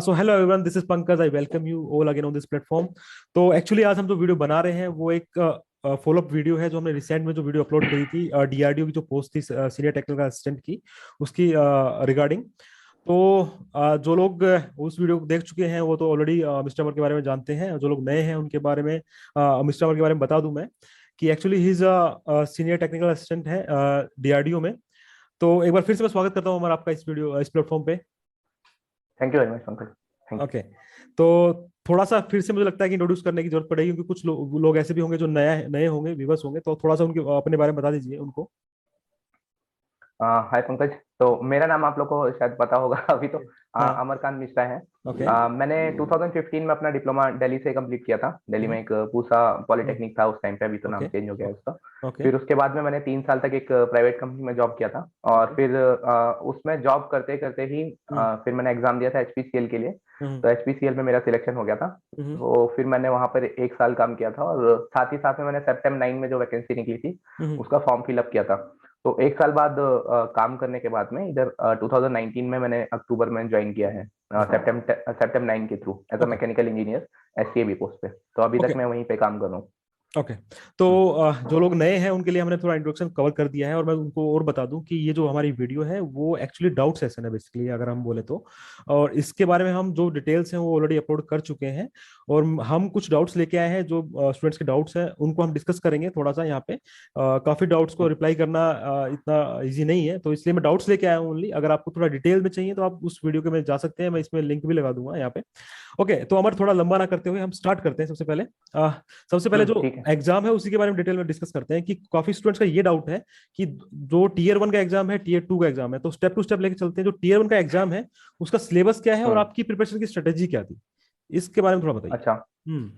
So hello everyone, this is Pankaj. I welcome you all again on this platform. तो actually आज हम जो video बना रहे हैं वो एक फॉलो अप वीडियो है जो हमने रिसेंट में जो वीडियो अपलोड करी थी डीआरडीओ की जो पोस्ट थी सीनियर टेक्निकल असिस्टेंट की, उसकी रिगार्डिंग। तो जो लोग उस वीडियो को देख चुके हैं वो तो ऑलरेडी मिस्टर अमर के बारे में जानते हैं। जो लोग नए हैं उनके बारे में मिस्टर अमर के बारे में बता दूं मैं कि actually he is senior technical assistant है डीआरडीओ में। तो एक बार फिर से मैं स्वागत करता हूँ अमर आपका इस वीडियो इस प्लेटफॉर्म पे। Thank you very much Pankaj. Thank you. Okay. तो थोड़ा सा फिर से मुझे लगता है कि इंट्रोड्यूस करने की जरूरत पड़ेगी क्योंकि कुछ लोग ऐसे भी होंगे जो नया नए होंगे, व्यूवर्स होंगे। तो थोड़ा सा उनके अपने बारे में बता दीजिए उनको। हाय पंकज। तो मेरा नाम आप लोग को शायद पता होगा अभी तो हाँ। अमरकांत मिश्रा है। ओके। मैंने 2015 में अपना डिप्लोमा दिल्ली से कंप्लीट किया था। दिल्ली में एक पूसा पॉलिटेक्निक था उस टाइम पे, अभी तो नाम ओके। चेंज हो गया है उसका। ओके। फिर उसके बाद में मैंने 3 साल तक एक प्राइवेट कंपनी में जॉब किया था। और फिर उसमें जॉब करते करते ही फिर मैंने एग्जाम दिया था एचपीसीएल के लिए। तो एचपीसीएल में मेरा सिलेक्शन हो गया था। तो फिर मैंने वहां पर 1 साल काम किया था और साथ ही साथ में मैंने सेप्टेम्बर 9 में जो वैकेंसी निकली थी उसका फॉर्म फिलअप किया था। तो 1 साल बाद काम करने के बाद में इधर 2019 में मैंने अक्टूबर में ज्वाइन किया है सेप्टेम्बर 9 के through as a okay. Mechanical engineer SCAB post पे। तो अभी तक ओके। मैं वहीं पे काम कर रहा हूँ। ओके। तो जो लोग नए हैं उनके लिए हमने थोड़ा इंट्रोडक्शन कवर कर दिया है और मैं उनको और बता दूं कि ये जो हमारी वीडियो है वो एक्चुअली डाउट सेशन है बेसिकली, अगर हम बोले तो। और इसके बारे में हम जो डिटेल्स हैं वो ऑलरेडी अपलोड कर चुके हैं। और हम कुछ डाउट्स लेके आए हैं जो स्टूडेंट्स के डाउट्स हैं उनको हम डिस्कस करेंगे थोड़ा सा यहाँ पे। काफी डाउट्स को रिप्लाई करना इतना इजी नहीं है, तो इसलिए मैं डाउट्स लेके आया हूँ ओनली। अगर आपको थोड़ा डिटेल में चाहिए तो आप उस वीडियो के में जा सकते हैं, मैं इसमें लिंक भी लगा दूंगा यहाँ पे। ओके, तो अमर थोड़ा लंबा ना करते हुए हम स्टार्ट करते हैं। सबसे पहले जो ठीक है। एग्जाम है उसी के बारे में डिटेल में डिस्कस करते हैं कि काफी स्टूडेंट्स का ये डाउट है कि जो टीयर 1 का एग्जाम है, टीयर 2 का एग्जाम है, तो स्टेप टू स्टेप लेके चलते हैं। जो टीयर 1 का एग्जाम है उसका सिलेबस क्या है और हम्म। आपकी प्रिपरेशन की स्ट्रेटेजी क्या थी, इसके बारे में थोड़ा बताइए। अच्छा। हम्म।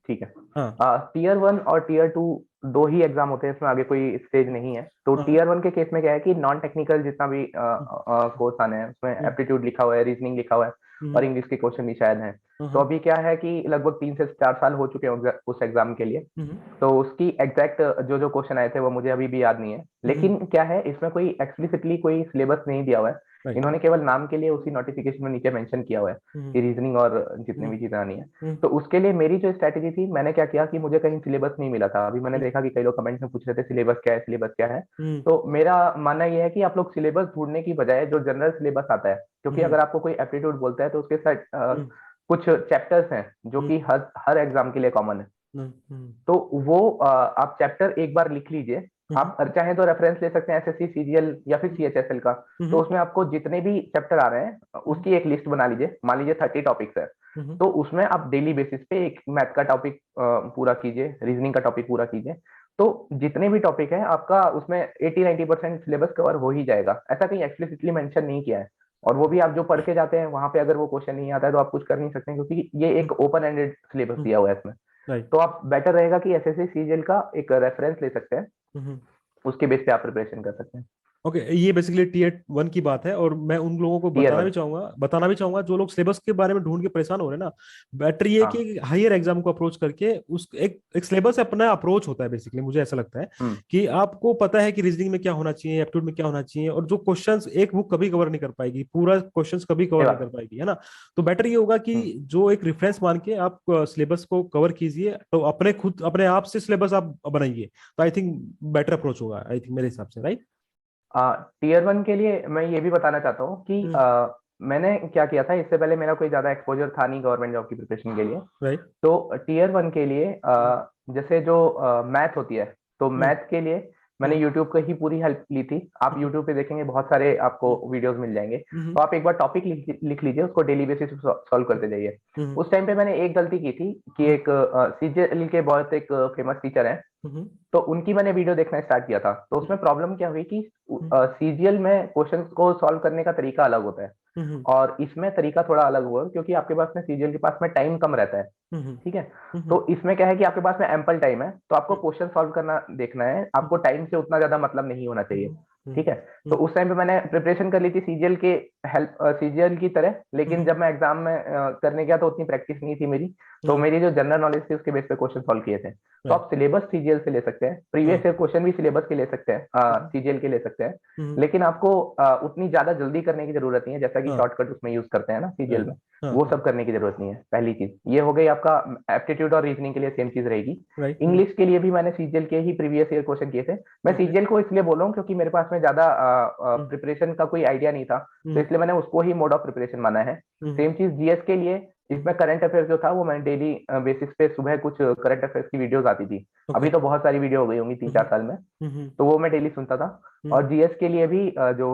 ठीक है। हाँ। टीयर 1 और टीयर 2 दो ही एग्जाम होते हैं, इसमें आगे कोई स्टेज नहीं है। तो हाँ। टीयर 1 के केस में क्या है कि नॉन टेक्निकल जितना भी कोर्स आने हैं उसमें हम्म। एप्टीट्यूड लिखा हुआ है, रीजनिंग लिखा हुआ है और हम्म। इंग्लिश के क्वेश्चन भी शायद हैं। तो हम्म। अभी क्या है कि लगभग 3 से 4 साल हो चुके हैं उस एग्जाम के लिए। हम्म। तो उसकी एग्जैक्ट जो जो क्वेश्चन आए थे वो मुझे अभी भी याद नहीं है, हम्म। लेकिन क्या है इसमें कोई एक्सप्लिसिटली कोई सिलेबस नहीं दिया हुआ है। राइट। इन्होंने केवल नाम के लिए उसी नोटिफिकेशन में नीचे मेंशन किया हुआ है हम्म। कि रीजनिंग और जितने हम्म। भी चीजें आनी है। हम्म। तो उसके लिए मेरी जो स्ट्रैटेजी थी, मैंने क्या किया कि मुझे कहीं सिलेबस नहीं मिला था। अभी मैंने देखा कि कई लोग कमेंट में पूछ रहे थे सिलेबस क्या है, सिलेबस क्या है। हम्म। तो मेरा मानना यह है कि आप लोग सिलेबस ढूंढने की बजाय जो जनरल सिलेबस आता है, क्योंकि हम्म। अगर आपको कोई एप्टीट्यूड बोलता है तो उसके साथ हम्म। कुछ चैप्टर्स हैं जो हम्म। कि हर हर एग्जाम के लिए कॉमन है। हम्म। हम्म। तो वो आप चैप्टर एक बार लिख लीजिए। हम्म। आप चाहें तो रेफरेंस ले सकते हैं एसएससी सीजीएल या फिर सीएचएसएल का। तो हम्म। उसमें आपको जितने भी चैप्टर आ रहे हैं उसकी एक लिस्ट बना लीजिए। मान लीजिए 30 टॉपिक्स है। हम्म। तो उसमें आप डेली बेसिस पे एक मैथ का टॉपिक पूरा कीजिए, रीजनिंग का टॉपिक पूरा कीजिए। तो जितने भी टॉपिक है आपका उसमें 80-90% सिलेबस कवर हो ही जाएगा। ऐसा कहीं एक्सप्लिसिटली मेंशन नहीं किया है। और वो भी आप जो पढ़ के जाते हैं वहां पे अगर वो क्वेश्चन नहीं आता है तो आप कुछ कर नहीं सकते हैं, क्योंकि ये एक ओपन एंडेड सिलेबस दिया हुआ है इसमें। राइट। तो आप बेटर रहेगा कि एसएससी सीजीएल का एक रेफरेंस ले सकते हैं, हम्म। उसके बेस पे आप प्रिपरेशन कर सकते हैं। ओके, ये बेसिकली टीयर 1 की बात है। और मैं उन लोगों को टीयर बताना भी वन चाहूंगा जो लोग सिलेबस के बारे में ढूंढ के परेशान हो रहे हैं ना। बेटर ये है हाँ। कि हायर एग्जाम को अप्रोच करके उस एक सिलेबस अपना अप्रोच होता है बेसिकली, मुझे ऐसा लगता है हम्म। कि आपको पता है कि रीजनिंग में क्या होना चाहिए, एप्टीट्यूड में क्या होना चाहिए, और जो क्वेश्चंस एक बुक कभी कवर नहीं कर पाएगी, पूरा क्वेश्चंस कभी सही कवर नहीं कर बात। पाएगी, है ना। तो बेटर ये होगा कि हम्म। जो एक रेफरेंस मान के आप सिलेबस को कवर कीजिए, तो अपने आप से सिलेबस आप बनाइए। तो आई थिंक बेटर अप्रोच होगा, आई थिंक, मेरे हिसाब से, राइट। टीयर 1 के लिए मैं ये भी बताना चाहता हूँ कि मैंने क्या किया था, इससे पहले मेरा कोई ज्यादा एक्सपोजर था नहीं गवर्नमेंट जॉब की प्रिपरेशन के लिए। राइट। तो टीयर 1 के लिए जैसे जो मैथ होती है, तो मैथ के लिए मैंने हम्म। यूट्यूब की ही पूरी हेल्प ली थी। आप हम्म। यूट्यूब पे देखेंगे बहुत सारे आपको हम्म। वीडियोस मिल जाएंगे। हम्म। तो आप एक बार टॉपिक लिख लीजिए, उसको डेली बेसिस पे सॉल्व करते जाइए। हम्म। उस टाइम पे मैंने एक गलती की थी कि हम्म। एक सीजीएल के बहुत एक फेमस टीचर है, हम्म। तो उनकी मैंने वीडियो देखना स्टार्ट किया था। तो उसमें प्रॉब्लम क्या हुई कि हम्म। सीजीएल में क्वेश्चन को सॉल्व करने का तरीका अलग होता है हम्म। और इसमें तरीका थोड़ा अलग हुआ, क्योंकि आपके पास में सीजीएल के पास में टाइम कम रहता है। हम्म। ठीक है। हम्म। तो इसमें क्या है कि आपके पास में एम्पल टाइम है, तो आपको क्वेश्चन सॉल्व करना देखना है, आपको टाइम से उतना ज्यादा मतलब नहीं होना चाहिए। ठीक है। तो उस टाइम पे मैंने प्रिपरेशन कर ली थी सीजीएल के हेल्प, सीजीएल की तरह, लेकिन जब मैं एग्जाम में करने गया तो उतनी प्रैक्टिस नहीं थी मेरी। तो मेरी जो जनरल नॉलेज थी उसके बेस पे क्वेश्चन सॉल्व किए थे। तो आप सिलेबस सीजीएल से ले सकते हैं, प्रीवियस ईयर क्वेश्चन भी सिलेबस के ले सकते हैं, सीजीएल के ले सकते हैं, लेकिन आपको उतनी ज्यादा जल्दी करने की जरूरत नहीं है, जैसा कि शॉर्टकट उसमें यूज करते हैं ना सीजीएल में, वो सब करने की जरूरत नहीं है। पहली चीज ये हो गई, आपका एप्टीट्यूड और रीजनिंग के लिए सेम चीज रहेगी। इंग्लिश के लिए भी मैंने सीजीएल के ही प्रीवियस ईयर क्वेश्चन किए थे। मैं सीजीएल को इसलिए बोल रहा हूँ क्योंकि मेरे पास में ज्यादा प्रिपरेशन का कोई आइडिया नहीं था, तो इसलिए मैंने उसको ही मोड ऑफ प्रिपरेशन माना है। सेम चीज जीएस के लिए, इसमें करंट अफेयर्स जो था वो मैं डेली बेसिस पे सुबह कुछ करंट अफेयर्स की वीडियोस आती थी। अभी तो बहुत सारी वीडियो हो गई होंगी 3-4 साल में, तो वो मैं डेली सुनता था। और जीएस के लिए भी जो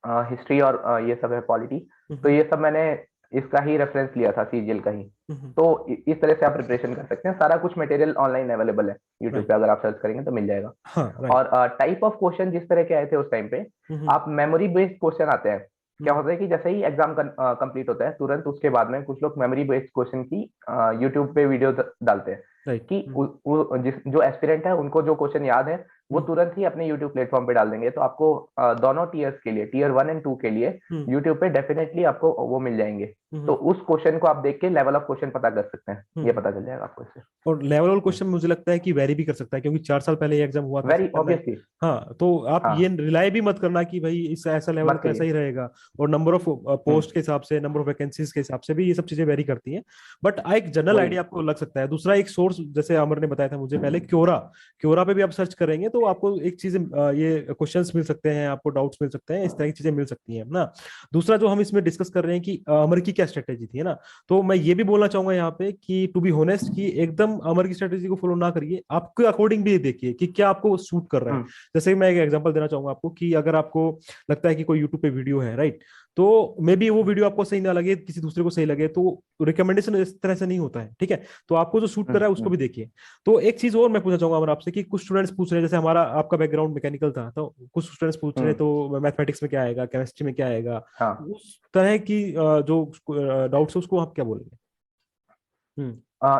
हिस्ट्री और ये सब है, पॉलिटी, तो ये सब मैंने इसका ही रेफरेंस लिया था, सीजीएल का ही। तो इस तरह से आप प्रिपरेशन कर सकते हैं। सारा कुछ मटेरियल ऑनलाइन अवेलेबल है यूट्यूब पे, अगर आप सर्च करेंगे तो मिल जाएगा। और टाइप ऑफ क्वेश्चन जिस तरह के आए थे उस टाइम पे, आप मेमोरी बेस्ड क्वेश्चन आते हैं। क्या होता है कि जैसे ही एग्जाम कंप्लीट होता है तुरंत उसके बाद में कुछ लोग मेमोरी बेस्ड क्वेश्चन की यूट्यूब पे वीडियो डालते हैं कि जो एस्पिरेंट है उनको जो क्वेश्चन याद है वो तुरंत ही अपने यूट्यूब प्लेटफॉर्म पे डाल देंगे। तो आपको दोनों टीयर्स के लिए, टीयर 1 एंड 2 के लिए यूट्यूब पे डेफिनेटली आपको वो मिल जाएंगे। तो उस क्वेश्चन को आप देख के लेवल ऑफ क्वेश्चन पता कर सकते हैं, ये पता चल जाएगा आपको इससे। और लेवल ऑफ क्वेश्चन मुझे लगता है कि वेरी भी कर सकता है, क्योंकि 4 साल पहले ये एग्जाम हुआ था, वेरी ऑब्वियसली। हाँ, तो आप ये रिलाई भी मत करना कि भाई इस ऐसा लेवल तो ऐसा ही रहेगा। और नंबर ऑफ पोस्ट के हिसाब से, नंबर ऑफ वैकेंसीज के हिसाब से भी ये सब चीजें वेरी करती हैं। बट एक जनरल आइडिया आपको लग सकता है। दूसरा एक सोर्स, जैसे अमर ने बताया था मुझे पहले, क्योरा पे भी आप सर्च करेंगे तो आपको एक चीज, ये क्वेश्चंस मिल सकते हैं, आपको डाउट्स मिल सकते हैं, इस तरह की चीजें मिल सकती हैं ना। दूसरा जो हम इसमें डिस्कस कर रहे हैं कि अमर की क्या स्ट्रेटेजी थी, है ना, तो मैं ये भी बोलना चाहूंगा यहाँ पे कि टू बी होनेस्ट, कि एकदम अमर की स्ट्रेटेजी को फॉलो ना करिए, आपके अकॉर्डिंग भी देखिए कि क्या आपको सूट कर रहा है। जैसे मैं एक एग्जांपल देना चाहूंगा आपको कि अगर आपको लगता है कि कोई यूट्यूब पे वीडियो है, राइट, तो मे बी वो वीडियो आपको सही ना लगे, किसी दूसरे को सही लगे, तो रिकमेंडेशन इस तरह से नहीं होता है, ठीक है। तो आपको जो सूट कर रहा है उसको भी देखिए। तो एक चीज और मैं पूछना चाहूंगा अमर आपसे कि कुछ स्टूडेंट्स पूछ रहे हैं, जैसे हमारा आपका बैकग्राउंड मैकेनिकल था, तो कुछ स्टूडेंट्स पूछ रहे हैं तो मैथमेटिक्स में क्या आएगा, केमिस्ट्री में क्या आएगा, उस तरह की जो डाउट्स है उसको आप क्या बोलेंगे?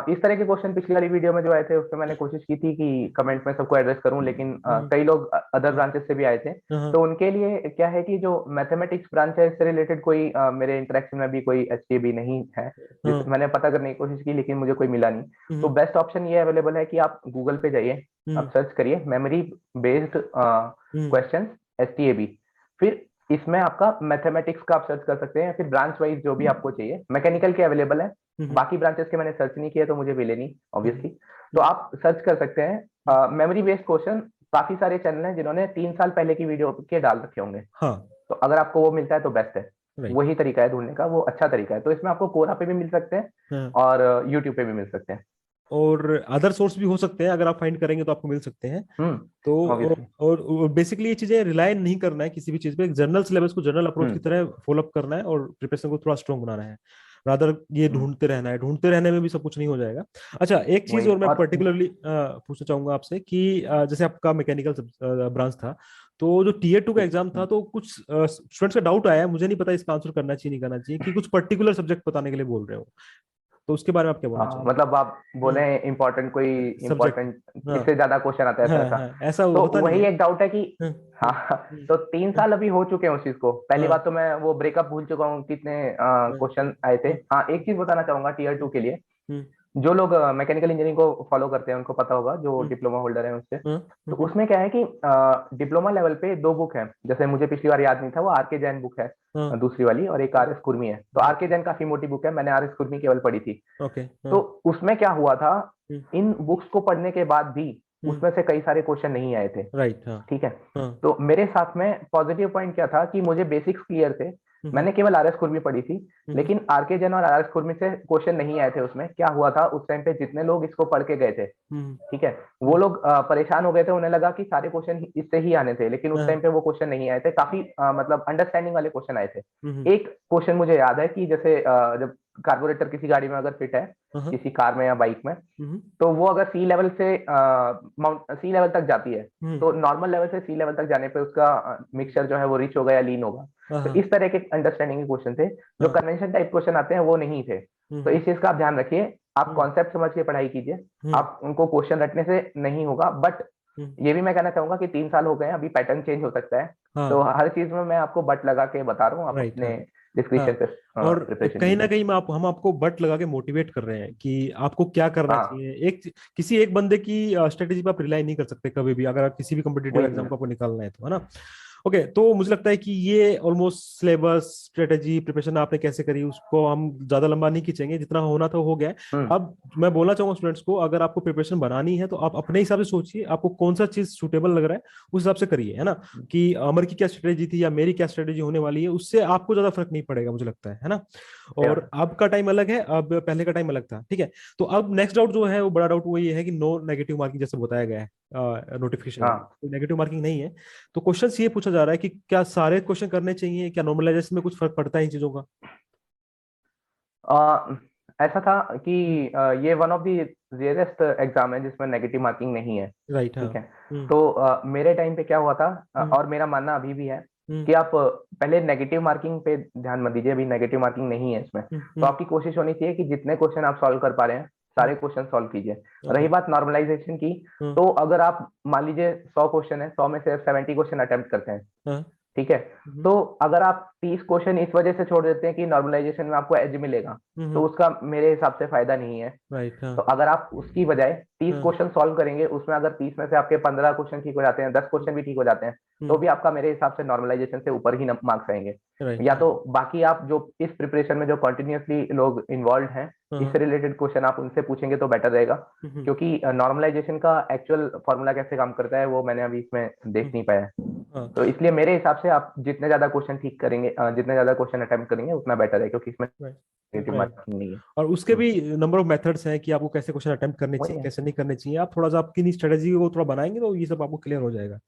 इस तरह के क्वेश्चन पिछली वाली वीडियो में जो आए थे उसमें मैंने कोशिश की थी कि कमेंट में सबको एड्रेस करूं, लेकिन कई लोग अदर ब्रांचेस से भी आए थे, तो उनके लिए क्या है कि जो मैथमेटिक्स ब्रांच है इससे रिलेटेड कोई मेरे इंटरेक्शन में भी कोई एचटीएबी नहीं है। मैंने पता करने की कोशिश की लेकिन मुझे कोई मिला नहीं। तो बेस्ट ऑप्शन ये अवेलेबल है कि आप गूगल पे जाइए, आप सर्च करिए मेमोरी बेस्ड क्वेश्चन एचटीएबी, फिर इसमें आपका मैथमेटिक्स का आप सर्च कर सकते हैं, या फिर ब्रांच वाइज जो भी आपको चाहिए। मैकेनिकल के अवेलेबल है, बाकी ब्रांचेस के मैंने सर्च नहीं किया तो मुझे मिले नहीं ऑब्वियसली। तो आप सर्च कर सकते हैं मेमोरी बेस्ड क्वेश्चन। काफी सारे चैनल हैं जिन्होंने 3 साल पहले की वीडियो के डाल रखे होंगे। तो अगर आपको वो मिलता है तो बेस्ट है, वही तरीका है ढूंढने का, वो अच्छा तरीका है। तो इसमें आपको कोरा पे भी मिल सकते हैं और यूट्यूब पे भी मिल सकते हैं, और अदर सोर्स भी हो सकते हैं, अगर आप फाइंड करेंगे तो आपको मिल सकते हैं। तो और बेसिकली ये चीजें रिलाय नहीं करना है किसी भी चीज पे, जनरल सिलेबस को जनरल अप्रोच की तरह फॉलो अप करना है और प्रिपरेशन को थोड़ा स्ट्रॉन्ग बनाना है, रादर ये ढूंढते रहना है। ढूंढते रहने में भी सब कुछ नहीं हो जाएगा। अच्छा, एक चीज और मैं पर्टिकुलरली पूछना चाहूंगा आपसे कि जैसे आपका मैकेनिकल ब्रांच था, तो जो टीयर 2 का एग्जाम था, तो कुछ स्टूडेंट्स का डाउट आया, मुझे नहीं पता इसका आंसर करना चाहिए नहीं करना चाहिए, कि कुछ पर्टिकुलर सब्जेक्ट बताने के लिए बोल रहे हो, तो उसके बारे में आप क्या बोलना चाहिए? मतलब आप बोले इम्पोर्टेंट, कोई इम्पोर्टेंट, इससे ज्यादा क्वेश्चन आता है ऐसा? ऐसा तो होता वही नहीं है। एक डाउट है कि हाँ, तो 3 साल अभी हो चुके हैं उस चीज को। पहली बात तो मैं वो ब्रेकअप भूल चुका हूँ कितने क्वेश्चन आए थे। हाँ, एक चीज बताना चाहूंगा टीयर 2 के लिए, जो लोग मैकेनिकल इंजीनियरिंग को फॉलो करते हैं उनको पता होगा, जो डिप्लोमा होल्डर है उससे। तो उसमें क्या है कि डिप्लोमा लेवल पे 2 बुक है, जैसे मुझे पिछली बार याद नहीं था, वो आर.के. जैन बुक है दूसरी वाली, और एक आर.एस. कुर्मी है। तो आर.के. जैन काफी मोटी बुक है, मैंने आर.एस. कुर्मी केवल पढ़ी थी। तो उसमें क्या हुआ था, इन बुक्स को पढ़ने के बाद भी उसमें से कई सारे क्वेश्चन नहीं आए थे, राइट, ठीक है। तो मेरे साथ में पॉजिटिव पॉइंट क्या था कि मुझे बेसिक्स क्लियर थे, मैंने केवल आर.एस. कुर्मी पढ़ी थी, लेकिन आर.के. जैन और आर.एस. कुर्मी से क्वेश्चन नहीं आए थे। उसमें क्या हुआ था, उस टाइम पे जितने लोग इसको पढ़ के गए थे, ठीक है, वो लोग परेशान हो गए थे, उन्हें लगा कि सारे क्वेश्चन इससे ही आने थे, लेकिन उस टाइम पे वो क्वेश्चन नहीं आए थे। काफी मतलब अंडरस्टैंडिंग वाले क्वेश्चन आए थे। एक क्वेश्चन मुझे याद है कि जैसे जब कार्बोरेटर किसी गाड़ी में अगर फिट है, किसी कार में या बाइक में, तो वो अगर सी लेवल तक जाती है, तो नॉर्मल लेवल से सी लेवल तक जाने पे उसका मिक्सचर जो है वो रिच होगा या लीन होगा। तो इस तरह के अंडरस्टैंडिंग के क्वेश्चन थे। जो कन्वेंशन टाइप क्वेश्चन आते हैं वो नहीं थे। तो इस चीज का आप ध्यान रखिए, आप कॉन्सेप्ट समझ के पढ़ाई कीजिए, आप उनको क्वेश्चन रटने से नहीं होगा। बट ये भी मैं कहना चाहूंगा कि 3 साल हो गए हैं, अभी पैटर्न चेंज हो सकता है। तो हाँ हर चीज में मैं आपको बट लगा के बता रहा हूँ, आप राइट। अपने हाँ डिस्क्रिप्शन हाँ। पे और प्रिपरेशन कहीं ना कीजिए। कहीं हम आपको बट लगा के मोटिवेट कर रहे हैं कि आपको क्या करना हाँ, चाहिए। एक किसी एक बंदे की स्ट्रेटेजी पर आप रिलाई नहीं कर सकते कभी भी, अगर आप किसी भी कम्पिटेटिव वही एग्जाम चीज को आपको निकालना है तो, है ना। ओके, तो मुझे लगता है कि ये ऑलमोस्ट सिलेबस स्ट्रेटेजी प्रिपरेशन आपने कैसे करी उसको हम ज्यादा लंबा नहीं खींचेंगे, जितना होना था हो गया। हम्म। अब मैं बोलना चाहूंगा स्टूडेंट्स को, अगर आपको प्रिपरेशन बनानी है तो आप अपने हिसाब से सोचिए आपको कौन सा चीज सुटेबल लग रहा है, उस हिसाब से करिए, है ना। कि अमर की क्या स्ट्रेटेजी थी या मेरी क्या स्ट्रेटेजी होने वाली है, उससे आपको ज्यादा फर्क नहीं पड़ेगा मुझे लगता है ना। और अब का टाइम अलग है, अब पहले का टाइम अलग था, ठीक है। तो अब नेक्स्ट डाउट जो है वो बड़ा डाउट वो ये है कि नो नेगेटिव मार्किंग जैसे बताया गया है नोटिफिकेशन में, हाँ, नेगेटिव मार्किंग नहीं है। तो क्वेश्चन ये पूछा जा रहा है कि क्या सारे क्वेश्चन करने चाहिए, क्या नॉर्मलाइजेशन में कुछ फर्क पड़ता है इन चीजों का। अ, ऐसा था कि हम्म। ये one of the rarest exam है जिसमें नेगेटिव मार्किंग नहीं है। राइट। हाँ। ठीक है। हम्म। तो मेरे टाइम पे क्या हुआ था, हम्म। और मेरा मानना अभी भी है हम्म। कि आप पहले नेगेटिव मार्किंग पे ध्यान मत दीजिए, अभी नेगेटिव मार्किंग नहीं है इसमें। तो हम्म। आपकी कोशिश होनी चाहिए कि जितने क्वेश्चन आप सॉल्व कर पा रहे हैं सारे क्वेश्चन सॉल्व कीजिए। ओके। रही बात नॉर्मलाइजेशन की, हम्म। तो अगर आप मान लीजिए 100 क्वेश्चन है, 100 में से 70 क्वेश्चन अटेम्प्ट करते हैं, हाँ। ठीक है। हम्म। तो अगर आप 30 क्वेश्चन इस वजह से छोड़ देते हैं कि नॉर्मलाइजेशन में आपको एज मिलेगा, तो उसका मेरे हिसाब से फायदा नहीं है। राइट। हाँ। तो अगर आप उसकी बजाय 30 हाँ। क्वेश्चन सॉल्व करेंगे, उसमें अगर 30 में से आपके 15 क्वेश्चन ठीक हो जाते हैं, 10 क्वेश्चन भी ठीक हो जाते हैं, तो हम्म। भी आपका मेरे हिसाब से नॉर्मलाइजेशन से ऊपर ही मार्क्स आएंगे। राइट। या हाँ। तो बाकी आप जो इस प्रिपरेशन में जो कंटिन्यूअसली लोग इन्वॉल्व हैं, हाँ। इससे रिलेटेड क्वेश्चन आप उनसे पूछेंगे तो बेटर रहेगा। हम्म। क्योंकि नॉर्मलाइजेशन का एक्चुअल फॉर्मूला कैसे काम करता है वो मैंने अभी इसमें देख हम्म। नहीं पाया है। हाँ। तो इसलिए मेरे हिसाब से आप जितने ज्यादा क्वेश्चन ठीक करेंगे, जितने ज्यादा क्वेश्चन अटेम्प्ट करेंगे उतना बेटर है, क्योंकि इसमें राइट। Negative right. मार्किंग नहीं है। और उसके भी नंबर ऑफ मेथड्स हैं कि आपको कैसे क्वेश्चन अटेम्प्ट करने वही चाहिए है। कैसे नहीं करने चाहिए। आप थोड़ा सा आपकी स्ट्रेटेजी को थोड़ा बनाएंगे तो ये सब आपको क्लियर हो जाएगा।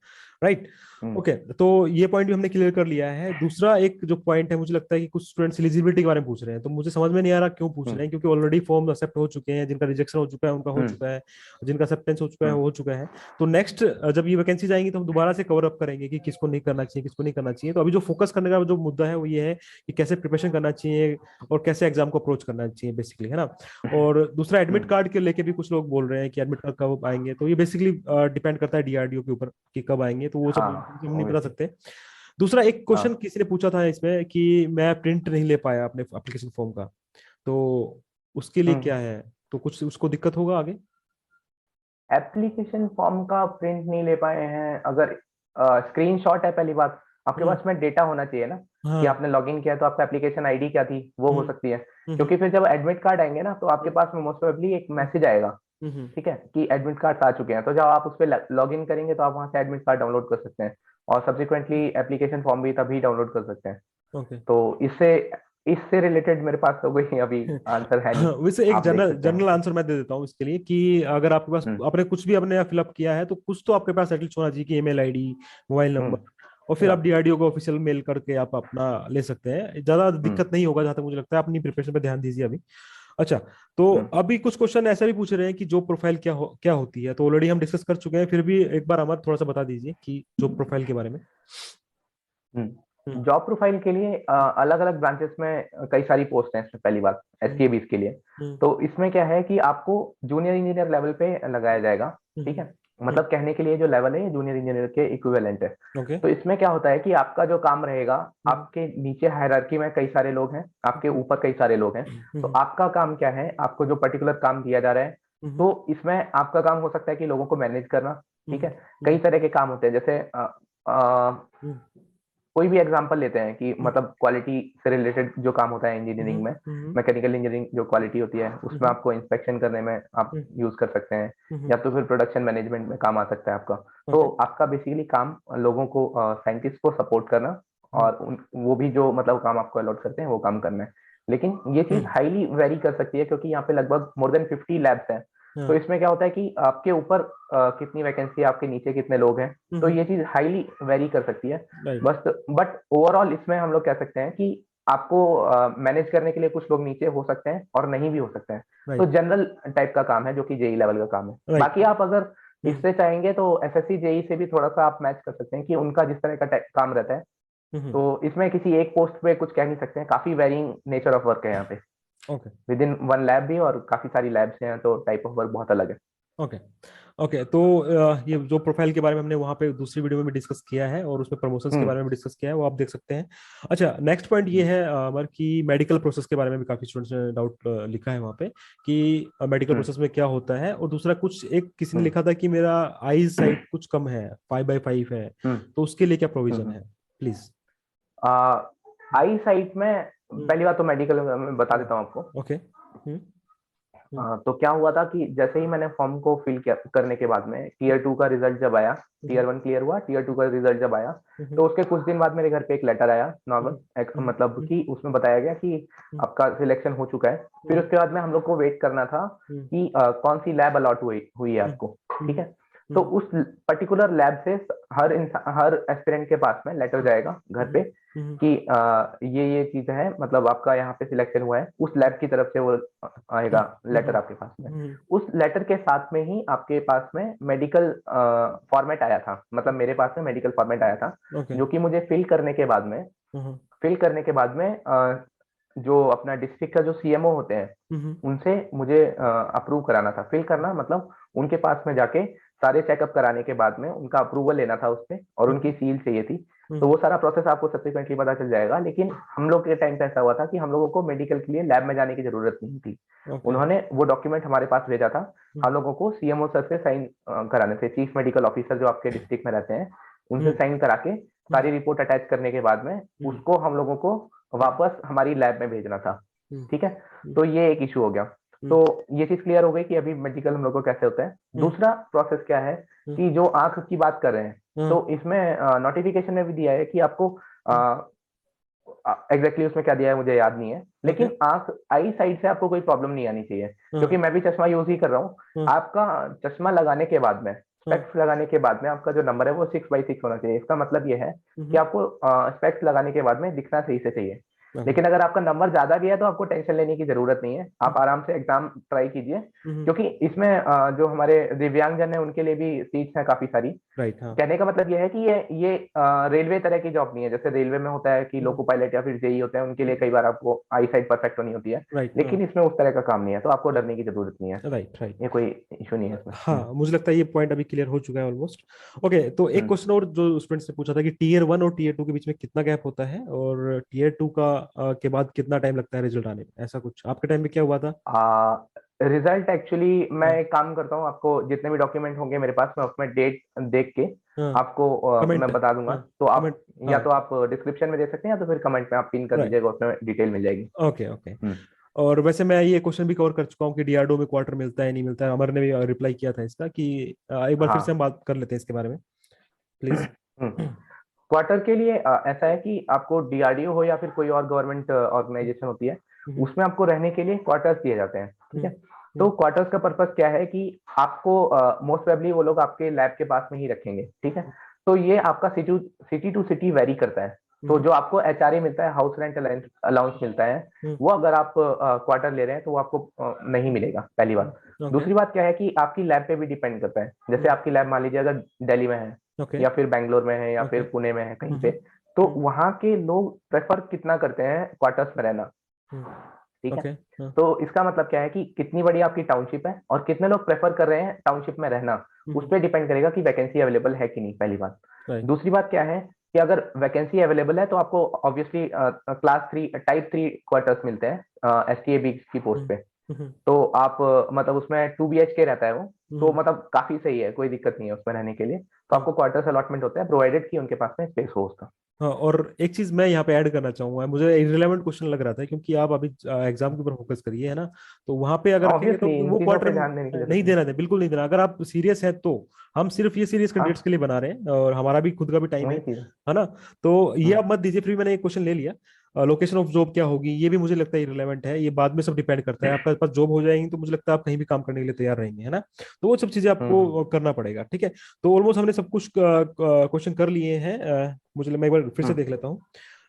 राइट। हम्म। ओके, तो ये पॉइंट भी हमने क्लियर कर लिया है। दूसरा एक जो पॉइंट है, मुझे लगता है कि कुछ स्टूडेंट्स एलिजिबिलिटी के बारे में पूछ रहे हैं, तो मुझे समझ में नहीं आ रहा क्यों पूछ रहे हम्म। हैं, क्योंकि ऑलरेडी फॉर्म एक्सेप्ट हो चुके हैं, जिनका रिजेक्शन हो चुका है उनका हो हम्म। चुका है, जिनका एक्सेप्टेंस हो चुका है हम्म। वो हो चुका है। तो नेक्स्ट जब ये वैकेंसीज आएंगी तो हम दोबारा से कवर अप करेंगे कि किसको नहीं करना चाहिए किसको नहीं करना चाहिए। तो अभी जो फोकस करने का जो मुद्दा है वो ये है कि कैसे प्रिपरेशन करना चाहिए और कैसे एग्जाम को अप्रोच करना चाहिए बेसिकली, है ना। और दूसरा एडमिट हम्म। कार्ड के लेके भी कुछ लोग बोल रहे हैं कि एडमिट कार्ड कब आएंगे, तो ये बेसिकली डिपेंड करता है डीआरडीओ के ऊपर कि कब आएंगे, तो वो सब हाँ, हम नहीं बता obviously। सकते। दूसरा एक क्वेश्चन हाँ, किसी ने पूछा था इसमें कि मैं प्रिंट नहीं ले पाया अपने एप्लीकेशन फॉर्म का, तो उसके लिए क्या हम्म। है, तो कुछ उसको दिक्कत होगा आगे। एप्लीकेशन फॉर्म का प्रिंट नहीं ले पाए हैं, अगर स्क्रीनशॉट है, पहली बात आपके हम्म। पास में डेटा होना चाहिए ना, कि हाँ। आपने लॉगिन किया तो आपका एप्लीकेशन आईडी क्या थी वो हो हम्म। सकती है। हम्म। क्योंकि फिर जब एडमिट कार्ड आएंगे ना, तो आपके हम्म। पास में मोस्ट प्रोबेबली एक हम्म। मैसेज आएगा, हम्म। ठीक है, कि एडमिट कार्ड आ चुके हैं। तो जब आप उस पर लॉग इन करेंगे तो आप वहां से एडमिट कार्ड डाउनलोड कर सकते हैं, और सब्सिक्वेंटली एप्लीकेशन फॉर्म भी तभी डाउनलोड कर सकते हैं। ओके। तो इससे इससे रिलेटेड मेरे पास तो कोई अभी आंसर है नहीं। वैसे एक आप देख जनरल सकते जनरल हैं। आंसर मैं दे देता हूँ इसके लिए कि अगर आपके पास हम्म। आपने कुछ भी अपने फिलअप किया है तो कुछ तो आपके पास एटलीस्ट होना चाहिए कि ईमेल आईडी, मोबाइल नंबर, और फिर या। आप डीआरडीओ को ऑफिशियल मेल करके आप अपना ले सकते हैं। ज्यादा हम्म। दिक्कत नहीं होगा जहां तक मुझे लगता है। अपनी प्रिपरेशन पे ध्यान दीजिए अभी। अच्छा, तो हम्म। अभी कुछ क्वेश्चन ऐसा भी पूछ रहे हैं कि जॉब प्रोफाइल क्या होती है, तो ऑलरेडी हम डिस्कस कर चुके हैं, फिर भी एक बार अमर थोड़ा सा बता दीजिए कि जॉब प्रोफाइल के बारे में। हम्म। जॉब प्रोफाइल के लिए अलग अलग ब्रांचेस में कई सारी पोस्ट हैं। इसमें पहली बात हम्म। एसकेबीज के लिए, हम्म। तो इसमें क्या है कि आपको जूनियर इंजीनियर लेवल पे लगाया जाएगा। ठीक है। हम्म। मतलब कहने के लिए जो लेवल है ये जूनियर इंजीनियर के इक्विवेलेंट है। ओके। तो इसमें क्या होता है कि आपका जो काम रहेगा, हम्म। आपके नीचे हायरार्की में कई सारे लोग हैं, आपके हम्म। ऊपर कई सारे लोग हैं। तो हम्म। आपका काम क्या है, आपको जो पर्टिकुलर काम दिया जा रहा है, हम्म। तो इसमें आपका काम हो सकता है कि लोगों को मैनेज करना। ठीक हम्म। है। कई तरह के काम होते हैं, जैसे हम्म। कोई भी एग्जांपल लेते हैं कि हम्म। मतलब क्वालिटी से रिलेटेड जो काम होता है हम्म। इंजीनियरिंग में, हम्म। मैकेनिकल इंजीनियरिंग जो क्वालिटी होती है उसमें हम्म। आपको इंस्पेक्शन करने में आप हम्म। यूज कर सकते हैं, हम्म। या तो फिर प्रोडक्शन मैनेजमेंट में काम आ सकता है आपका। तो ओके। आपका बेसिकली काम लोगों को, साइंटिस्ट को सपोर्ट करना, हम्म। और वो भी जो मतलब काम आपको अलॉट करते हैं वो काम करना है। लेकिन ये चीज हम्म। हाईली वेरी कर सकती है, क्योंकि यहाँ पे लगभग मोर देन 50 लैब्स हैं। तो हाँ। इसमें क्या होता है कि आपके ऊपर कितनी वैकेंसी है, आपके नीचे कितने लोग हैं, तो हम्म। ये चीज हाईली वेरी कर सकती है। राइट। बस बट ओवरऑल इसमें हम लोग कह सकते हैं कि आपको मैनेज करने के लिए कुछ लोग नीचे हो सकते हैं और नहीं भी हो सकते हैं। तो राइट। जनरल टाइप का काम है जो कि जेई लेवल का काम है। राइट। बाकी आप अगर हम्म। इससे चाहेंगे तो एसएससी जेई से भी थोड़ा सा आप मैच कर सकते हैं, कि उनका जिस तरह का काम रहता है। हम्म। तो इसमें किसी एक पोस्ट पे कुछ कह नहीं सकते हैं, काफी वेरिंग नेचर ऑफ वर्क है यहाँ पे। Okay. With in one lab भी, और काफी सारी लैब्स हैं, तो टाइप ऑफ वर्क बहुत अलग है। Okay okay. तो ये जो प्रोफाइल के बारे में हमने वहाँ पे दूसरी वीडियो में भी डिस्कस किया है और उसमें प्रमोशंस के हम्म। बारे में भी डिस्कस किया है, वो आप देख सकते हैं। अच्छा, नेक्स्ट पॉइंट ये है अमर कि मेडिकल प्रोसेस के बारे में भी काफी स्टूडेंट्स ने डाउट लिखा है वहाँ पे कि मेडिकल हम्म। प्रोसेस में क्या होता है। और दूसरा कुछ एक किसी ने हम्म। लिखा था कि मेरा आई साइट कुछ कम है, 5/5 है, हम्म। तो उसके लिए क्या प्रोविजन हम्म। है, प्लीज। आई साइट में पहली बात तो मेडिकल में बता देता हूँ आपको। ओके। हम्म। हम्म। तो क्या हुआ था कि जैसे ही मैंने फॉर्म को फिल करने के बाद में टीयर 2 का रिजल्ट जब आया, टीयर 1 क्लियर हुआ, टीयर 2 का रिजल्ट जब आया, तो उसके कुछ दिन बाद मेरे घर पे एक लेटर आया नॉर्मल, मतलब कि उसमें बताया गया कि आपका सिलेक्शन हो चुका है। फिर उसके बाद में हम लोग को वेट करना था कि कौन सी लैब अलॉट हुई है आपको, ठीक है। तो उस पर्टिकुलर लैब से हर एस्पिरेंट के पास में लेटर जाएगा घर पे कि ये चीज है, मतलब आपका यहाँ पे सिलेक्शन हुआ है, उस लैब की तरफ से वो आएगा लेटर आपके पास में। उस लेटर के साथ में ही आपके पास में मेडिकल फॉर्मेट आया था, मतलब मेरे पास में मेडिकल फॉर्मेट आया था, ओके। जो कि मुझे फिल करने के बाद में जो अपना डिस्ट्रिक्ट का जो सीएमओ होते हैं उनसे मुझे अप्रूव कराना था। फिल करना मतलब उनके पास में जाके सारे चेकअप कराने के बाद में उनका अप्रूवल लेना था उसपे, और उनकी सील चाहिए थी। तो वो सारा प्रोसेस आपको सब्सिक्वेंटली पता चल जाएगा। लेकिन हम लोग के टाइम पे ऐसा हुआ था कि हम लोगों को मेडिकल के लिए लैब में जाने की जरूरत नहीं थी। ओके। उन्होंने वो डॉक्यूमेंट हमारे पास भेजा था, हम लोगों को सीएमओ सर से साइन कराने थे, चीफ मेडिकल ऑफिसर जो आपके डिस्ट्रिक्ट में रहते हैं उनसे साइन करा के सारी रिपोर्ट अटैच करने के बाद में उसको हम लोगों को वापस हमारी लैब में भेजना था, ठीक है। तो ये एक इशू हो गया। तो ये चीज क्लियर हो गई कि अभी मेडिकल हम लोग को कैसे होता है। दूसरा प्रोसेस क्या है कि जो आंख की बात कर रहे हैं, तो इसमें नोटिफिकेशन में भी दिया है कि आपको एग्जैक्टली उसमें क्या दिया है मुझे याद नहीं है, लेकिन आंख आई साइड से आपको कोई प्रॉब्लम नहीं आनी चाहिए, क्योंकि मैं भी चश्मा यूज ही कर रहा हूँ। आपका चश्मा लगाने के बाद में, स्पेक्स लगाने के बाद में आपका जो नंबर है वो 6/6 होना चाहिए। इसका मतलब ये है कि आपको स्पेक्स लगाने के बाद में दिखना सही से चाहिए। लेकिन अगर आपका नंबर ज्यादा भी है तो आपको टेंशन लेने की जरूरत नहीं है, आप आराम से एग्जाम ट्राई कीजिए, क्योंकि इसमें जो हमारे दिव्यांगजन है उनके लिए भी सीट्स हैं काफी सारी। राइट। हाँ। कहने का मतलब यह है कि ये रेलवे तरह की जॉब नहीं है, जैसे रेलवे में होता है कि लोको पायलट या फिर जेई होते हैं, उनके लिए कई बार आपको आई साइड परफेक्ट होनी होती है, राइट। लेकिन इसमें उस तरह का काम नहीं है, तो आपको डरने की जरूरत नहीं है। राइट। राइट। ये कोई इशू नहीं है इसमें। हाँ, मुझे लगता है ये पॉइंट अभी क्लियर हो चुका है ऑलमोस्ट। ओके, तो एक हम्म। क्वेश्चन और जो स्टूडेंट्स ने पूछा था कि टीयर 1 और टीयर 2 के बीच में कितना गैप होता है, और टीयर 2 का के बाद कितना टाइम लगता है रिजल्ट आने में, ऐसा कुछ आपके टाइम में क्या हुआ था? रिजल्ट एक्चुअली मैं हाँ। एक काम करता हूँ, आपको जितने भी डॉक्यूमेंट होंगे मेरे पास, मैं उसमें डेट देख के हाँ। आपको कमेंट। मैं बता दूंगा। हाँ। तो कमेंट। आप या हाँ। तो आप डिस्क्रिप्शन में दे सकते हैं या तो फिर कमेंट में आप पिन कर राइट। दीजिएगा, उसमें डिटेल मिल जाएगी। Okay okay. हम्म। और वैसे मैं ये क्वेश्चन भी कवर कर चुका हूँ कि डीआरडीओ में क्वार्टर मिलता है नहीं मिलता है, अमर ने भी रिप्लाई किया था इसका कि एक बार फिर से हम हाँ। बात कर लेते हैं इसके बारे में, प्लीज। क्वार्टर के लिए ऐसा है कि आपको डीआरडीओ हो या फिर कोई और गवर्नमेंट ऑर्गेनाइजेशन होती है, उसमें आपको रहने के लिए क्वार्टर्स दिए जाते हैं, ठीक है। तो क्वार्टर्स का पर्पस क्या है कि आपको मोस्ट प्रोबेबली वो लोग आपके लैब के पास में ही रखेंगे, ठीक है। तो ये आपका सिटी टू सिटी वेरी करता है। तो जो आपको एचआरए मिलता है, हाउस रेंट अलाउंस मिलता है, वो अगर आप क्वार्टर ले रहे हैं तो वो आपको नहीं मिलेगा, पहली बात। ओके दूसरी बात क्या है कि आपकी लैब पे भी डिपेंड करता है। जैसे आपकी लैब मान लीजिए अगर दिल्ली में है ओके या फिर बैंगलोर में है या ओके। फिर पुणे में है कहीं पे, तो वहां के लोग प्रेफर कितना करते हैं क्वार्टर्स में रहना, ठीक है। ओके। हाँ। तो इसका मतलब क्या है कि कितनी बड़ी आपकी टाउनशिप है और कितने लोग प्रेफर कर रहे हैं टाउनशिप में रहना, उस पर डिपेंड करेगा कि वैकेंसी अवेलेबल है कि नहीं, पहली बात। राइट। दूसरी बात क्या है कि अगर वैकेंसी अवेलेबल है तो आपको ऑब्वियसली क्लास 3 टाइप 3 क्वार्टर्स मिलते हैं एसटीएबी की पोस्ट पे। तो आप मतलब उसमें 2 BHK रहता है वो, तो मतलब काफी सही है, कोई दिक्कत नहीं है उसमें रहने के लिए। तो आपको क्वार्टर्स अलॉटमेंट होता है, प्रोवाइडेड कि उनके पास में स्पेस हो उसका। हाँ, और एक चीज मैं यहाँ पे ऐड करना चाहूंगा, मुझे इररिलेवेंट क्वेश्चन लग रहा था क्योंकि आप अभी एग्जाम के ऊपर फोकस करिए, है ना। तो वहां पे अगर रखेंगे तो ऑब्वियसली इन वो चीजों क्वार्टर पे ध्यान देने की जरूरत नहीं नहीं। देना है, बिल्कुल नहीं देना। अगर आप सीरियस है तो हम सिर्फ ये सीरियस कैंडिडेट्स के हाँ, लिए बना रहे हैं और हमारा भी खुद का भी टाइम वही चीज है। है ना। तो ये हम्म। आप मत दीजिए, फिर मैंने एक क्वेश्चन ले लिया। लोकेशन ऑफ जॉब क्या होगी, ये भी मुझे लगता है इररिलेवेंट है, ये बाद में सब डिपेंड करता है। आपका पास जॉब हो जाएगी तो मुझे लगता है आप कहीं भी काम करने के लिए तैयार रहेंगे, है ना। तो वो सब चीजें हम्म। आपको करना पड़ेगा, ठीक है। तो ऑलमोस्ट हमने सब कुछ क्वेश्चन कर लिए हैं। मैं एक बार फिर से हम्म। देख लेता हूँ।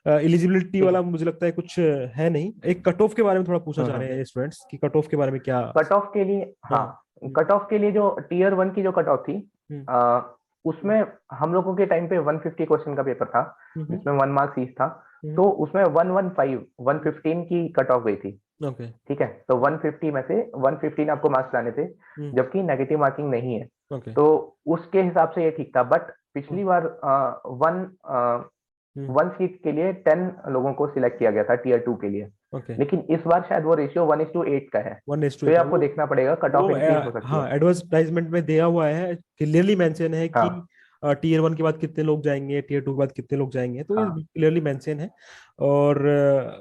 एलिजिबिलिटी ठीक वाला है। मुझे लगता है कुछ है नहीं। एक कट ऑफ के बारे में थोड़ा पूछना चाह रहे हैं स्टूडेंट्स कि कट ऑफ के बारे में क्या। कट ऑफ के लिए, हाँ। हाँ, कट ऑफ के लिए जो टीयर 1 की जो कट ऑफ थी, हम्म। आ, उसमें हम लोगों के टाइम पे 150 क्वेश्चन का पेपर था, हम्म। जिसमें 1 मार्क्स ईच था। हम्म। तो उसमें 115 115 की कट ऑफ गई थी। ओके। ठीक है, तो 150 में से 115 आपको मार्क्स लाने थे, जबकि नेगेटिव मार्किंग नहीं है। ओके। तो उसके हिसाब से ये ठीक था, बट पिछली बार वन सीट के लिए 10 लोगों को सिलेक्ट किया गया था टीयर 2 के लिए। ओके। लेकिन इस बार शायद वो रेशियो 1:8 का है। 1:8 तो ये है आपको देखना पड़ेगा, कट ऑफ वो इंक्रीज हो सकती हाँ, है। एडवर्टाइजमेंट में दिया हुआ है, क्लियरली मेंशन है कि हाँ टीयर 1 के बाद कितने लोग जाएंगे, टीयर 2 के बाद कितने लोग जाएंगे, तो ये हाँ क्लियरली मेंशन है। और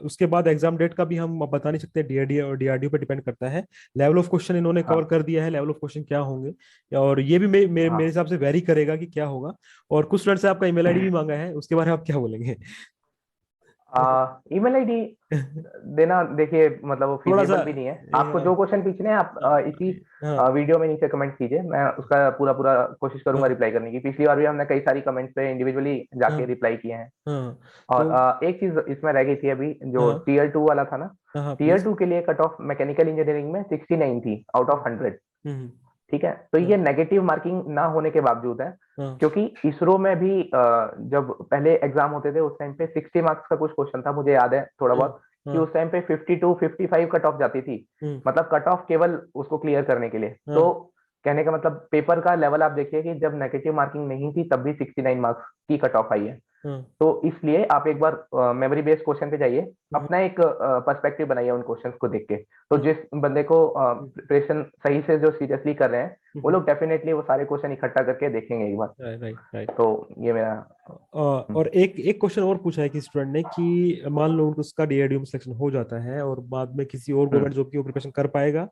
उसके बाद एग्जाम डेट का भी हम बता नहीं सकते, डीआरडीओ और डीआरडीओ पे डिपेंड करता है। लेवल ऑफ क्वेश्चन इन्होंने हाँ कवर कर दिया है, लेवल ऑफ क्वेश्चन क्या होंगे, और ये भी मेरे हाँ। हिसाब से वेरी करेगा कि क्या होगा। और कुछ स्टूडेंट से आपका ईमेल आईडी भी मांगा है, उसके बारे में आप क्या बोलेंगे? ईमेल आईडी देना, देखिए मतलब वो थोड़ा सा फिजिबल भी नहीं है। आपको जो क्वेश्चन पूछने हैं आप इसी हाँ। वीडियो में नीचे कमेंट कीजिए, मैं उसका पूरा पूरा कोशिश करूंगा हाँ। रिप्लाई करने की। पिछली बार भी हमने कई सारी कमेंट्स पे इंडिविजुअली हाँ। जाके रिप्लाई किए हैं। हाँ। और तो एक चीज इसमें रह गई थी अभी, जो हाँ। टीयर 2 वाला था ना। हाँ। हाँ टीयर प्लीज। 2 के लिए कट ऑफ मैकेनिकल इंजीनियरिंग में 69 थी आउट ऑफ 100। हम्म। ठीक है, तो हाँ। ये नेगेटिव मार्किंग ना होने के बावजूद है, हाँ। क्योंकि इसरो में भी जब पहले एग्जाम होते थे उस टाइम पे 60 मार्क्स का कुछ क्वेश्चन था, मुझे याद है थोड़ा हाँ। बहुत, कि हाँ। उस टाइम पे 52 55 कट ऑफ जाती थी। हम्म। मतलब कट ऑफ केवल उसको क्लियर करने के लिए। हाँ। तो कहने का मतलब पेपर का लेवल आप देखिए कि जब नेगेटिव मार्किंग नहीं थी तब भी 69 मार्क्स की कट ऑफ आई है। हाँ। तो इसलिए आप एक बार मेमोरी बेस्ड क्वेश्चन पे जाइए, हम्म। अपना एक पर्सपेक्टिव बनाइए उन क्वेश्चंस को देख के। तो हम्म। जिस बंदे को प्रिपरेशन सही से जो सीरियसली कर रहे हैं, वो हम्म। लोग डेफिनेटली वो सारे क्वेश्चन इकट्ठा करके देखेंगे एक बार। Right, right, right. तो ये मेरा। हम्म, और एक एक क्वेश्चन और पूछा है कि स्टूडेंट ने कि मान लो उसका डीआरडीओ में सिलेक्शन हो जाता है और बाद में किसी और हम्म। गवर्नमेंट जॉब की वो प्रिपरेशन कर पाएगा।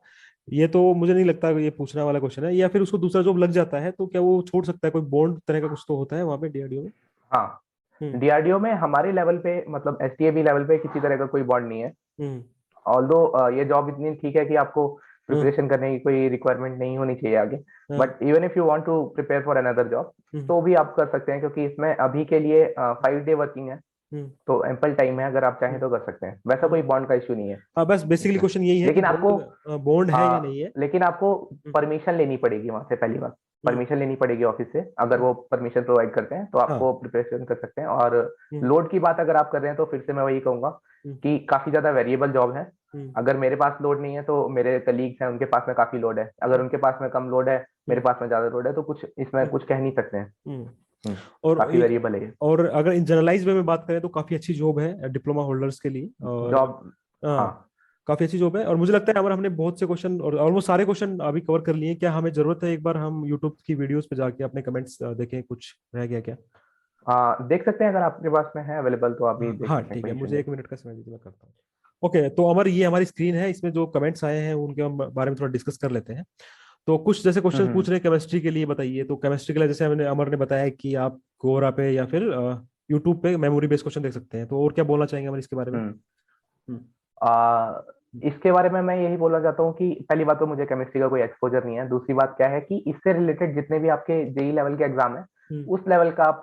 ये तो मुझे नहीं लगता कि ये पूछने वाला क्वेश्चन है, या फिर उसको दूसरा जॉब लग जाता है तो क्या वो छोड़ सकता है? कोई बॉन्ड तरह का कुछ तो होता है वहां पे डीआरडीओ में? हाँ, हम्म। डीआरडीओ में हमारे लेवल पे मतलब एसटीएबी लेवल पे किसी तरह का कोई बॉन्ड नहीं है। हम्म। ऑल्दो ये जॉब इतनी ठीक है कि आपको हाँ। प्रिपरेशन करने की कोई रिक्वायरमेंट नहीं होनी चाहिए आगे। हाँ। But even if you want to prepare for another job, hmm. तो भी आप कर सकते हैं, क्योंकि इसमें अभी के लिए 5 डे वर्किंग है। हम्म। तो एम्पल टाइम है, अगर आप चाहें तो कर सकते हैं, वैसा कोई हम्म। बॉन्ड का इश्यू नहीं है हाँ, बस बेसिकली इसमें। क्वेश्चन यही है कि लेकिन आपको बॉन्ड बॉन्ड है या नहीं है। लेकिन आपको हम्म। परमिशन लेनी पड़ेगी वहां से, पहली बात। हम्म। परमिशन लेनी पड़ेगी ऑफिस से, अगर हम्म। वो परमिशन प्रोवाइड करते हैं तो हाँ। आपको प्रिपरेशन कर सकते हैं। और हम्म। लोड की बात अगर आप कर रहे हैं तो फिर से मैं वही कहूंगा हम्म। कि काफी ज्यादा वेरिएबल जॉब है। हम्म। अगर मेरे पास लोड नहीं है तो मेरे कलीग्स हैं उनके पास में काफी लोड है, अगर उनके पास में कम लोड है, मेरे हम्म। पास में ज्यादा लोड है, तो कुछ इसमें हम्म। कुछ कह नहीं सकते हैं। हम्म। हम्म, और काफी वेरिएबल है ये और अगर इन जनरलाइज वे में बात करें तो काफी अच्छी जॉब है डिप्लोमा होल्डर्स के लिए। और जॉब। हाँ। हाँ, काफी अच्छी जॉब है। और मुझे लगता है हमारे हमने बहुत से क्वेश्चन और ऑलमोस्ट सारे क्वेश्चन अभी कवर कर लिए हैं। क्या हमें जरूरत है एक बार हम यूट्यूब की वीडियोस पे जाके अपने कमेंट्स देखें, कुछ रह गया क्या? देख सकते हैं, अगर आपके पास में है अवेलेबल तो आप भी हाँ देख हाँ, सकते हैं, ठीक कोई है, इशू मुझे नहीं। 1 मिनट का समय दीजिए, मैं करता हूँ। ओके, तो अमर, ये हमारी स्क्रीन है, इसमें जो कमेंट्स आए हैं उनके हम बारे में थोड़ा डिस्कस कर लेते हैं। तो कुछ जैसे क्वेश्चन हम्म। पूछ रहे हैं केमिस्ट्री के लिए, बताइए। तो केमिस्ट्री के लिए जैसे हमने अमर ने बताया कि आप कोरा पे या फिर यूट्यूब पे मेमोरी बेस्ड क्वेश्चन देख सकते हैं। तो और क्या बोलना चाहेंगे अमर इसके बारे में? हम्म। हम्म। आ, इसके बारे में मैं यही बोलना चाहता हूँ कि पहली बात तो मुझे केमिस्ट्री का कोई एक्सपोजर नहीं है। दूसरी बात क्या है कि इससे रिलेटेड जितने भी आपके जेई लेवल के एग्जाम है, हम्म। उस लेवल का आप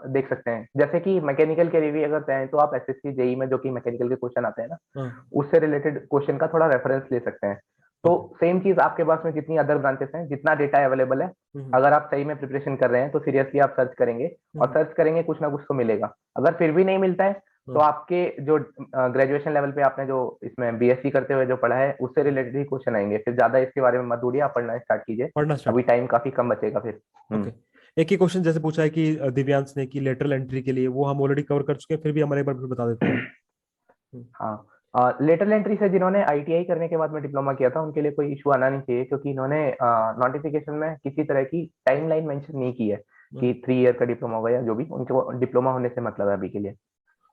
देख सकते हैं। जैसे कि मैकेनिकल के लिए भी अगर चाहें तो आप एसएससी जेई में जो कि मैकेनिकल के क्वेश्चन आते हैं ना, हाँ। उससे रिलेटेड क्वेश्चन का थोड़ा रेफरेंस ले सकते हैं। तो ओके। सेम चीज आपके पास में जितनी अदर ब्रांचेस हैं, जितना डेटा अवेलेबल है, हम्म। अगर आप सही में प्रिपरेशन कर रहे हैं तो सीरियसली आप सर्च करेंगे, और हम्म। सर्च करेंगे कुछ ना कुछ तो मिलेगा। अगर फिर भी नहीं मिलता है, तो हाँ। आपके जो ग्रेजुएशन लेवल पे आपने जो इसमें बीएससी करते हुए जो पढ़ा है, उससे रिलेटेड ही क्वेश्चन आएंगे। फिर ज्यादा इसके बारे में मत दूरिए, आप पढ़ना स्टार्ट कीजिए। पढ़ना स्टार्ट अभी कीजिए। टाइम काफी कम बचेगा फिर। ओके। एक ही क्वेश्चन जैसे पूछा है कि दिव्यांश ने कि लेटरल एंट्री के लिए, वो हम ऑलरेडी कवर कर चुके हैं, फिर भी हमारे एक बार बता देते हैं। हम्म। हाँ, लेटरल एंट्री से जिन्होंने आईटीआई करने के बाद में डिप्लोमा किया था, उनके लिए कोई इशू आना नहीं चाहिए, क्योंकि इन्होंने नोटिफिकेशन में किसी तरह की टाइमलाइन मेंशन नहीं की है कि 3 ईयर का डिप्लोमा होगा या जो भी, उनको डिप्लोमा होने से मतलब है अभी के लिए।